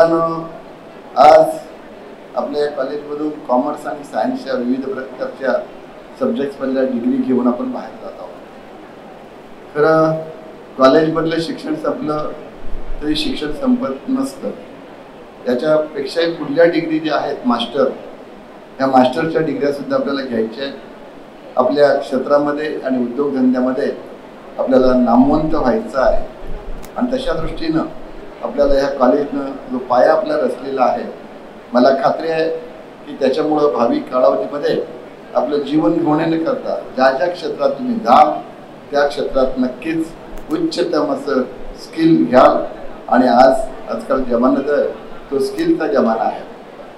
मित्रांनो, आज आपल्या कॉलेजमधून कॉमर्स आणि सायन्सच्या विविध प्रकारच्या सब्जेक्ट्समधल्या डिग्री घेऊन आपण बाहेर जात आहोत. खरं कॉलेजमधलं शिक्षण संपलं तरी शिक्षण संपत नसतं. त्याच्यापेक्षाही पुढल्या डिग्री ज्या आहेत मास्टर, ह्या मास्टरच्या डिग्र्यासुद्धा आपल्याला घ्यायच्या आहेत. आपल्या क्षेत्रामध्ये आणि उद्योगधंद्यामध्ये आपल्याला नामवंत व्हायचं आहे आणि तशा दृष्टीनं आपल्याला ह्या कॉलेजनं जो पाया आपला रचलेला आहे, मला खात्री आहे की त्याच्यामुळं भावी कालावधीमध्ये आपलं जीवन घेणे न करता ज्या ज्या क्षेत्रात तुम्ही जाल त्या क्षेत्रात नक्कीच उच्चतम असं स्किल घ्याल. आणि आजकाल जमाना तो स्किलचा जमाना आहे.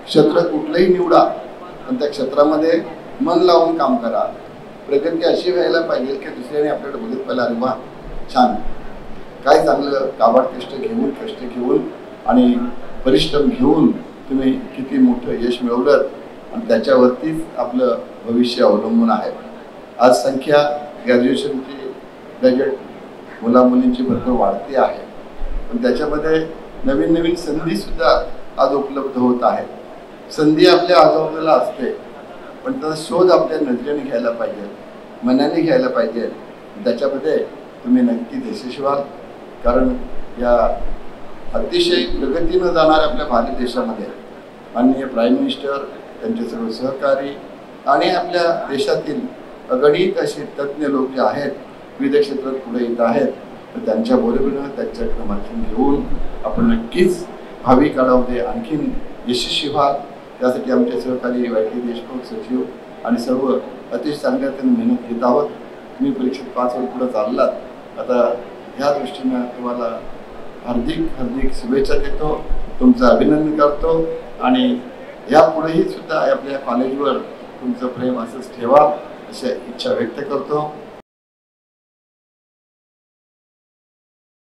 क्षेत्र कुठलंही निवडा पण त्या क्षेत्रामध्ये मन लावून काम करा. प्रगती अशी व्हायला पाहिजे की दुसऱ्याने आपल्याकडे बघत पाहिलं, अरे वा छान, काय चांगलं काबाड कष्ट घेऊन आणि परिश्रम घेऊन तुम्ही किती मोठं यश मिळवलं आणि त्याच्यावरतीच आपलं भविष्य अवलंबून आहे. आज संख्या ग्रॅज्युएट मुलामुलींची भरपूर वाढती आहे, पण त्याच्यामध्ये नवीन नवीन संधीसुद्धा आज उपलब्ध होत आहेत. संधी आपल्या आजूबाजूला असते, पण त्याचा शोध आपल्या नजरेने घ्यायला पाहिजे, मनाने घ्यायला पाहिजे. त्याच्यामध्ये तुम्ही नक्कीच यशस्वी व्हाल. कारण या अतिशय प्रगतीनं जाणाऱ्या आपल्या भारत देशामध्ये माननीय प्राईम मिनिस्टर, त्यांचे सर्व सहकारी आणि आपल्या देशातील अगणित असे तज्ज्ञ लोक जे आहेत विविध क्षेत्रात पुढे येत आहेत, तर त्यांच्याबरोबरीनं त्यांच्याकडे मार्गदर्शन घेऊन आपण नक्कीच भावी काळामध्ये आणखीन यशस्वी व्हाल. त्यासाठी आमचे सहकारी वाय.टी. देशमुख सचिव आणि सर्व अतिशय चांगल्या त्यांनी मेहनत घेत आहोत. तुम्ही परीक्षेत 5 वर पुढे चाललात. आता ह्या दृष्टीनं तुम्हाला हार्दिक शुभेच्छा देतो, तुमचं अभिनंदन करतो आणि यापुढेही सुद्धा आपल्या कॉलेजवर तुमचं प्रेम असंच ठेवा अशी इच्छा व्यक्त करतो.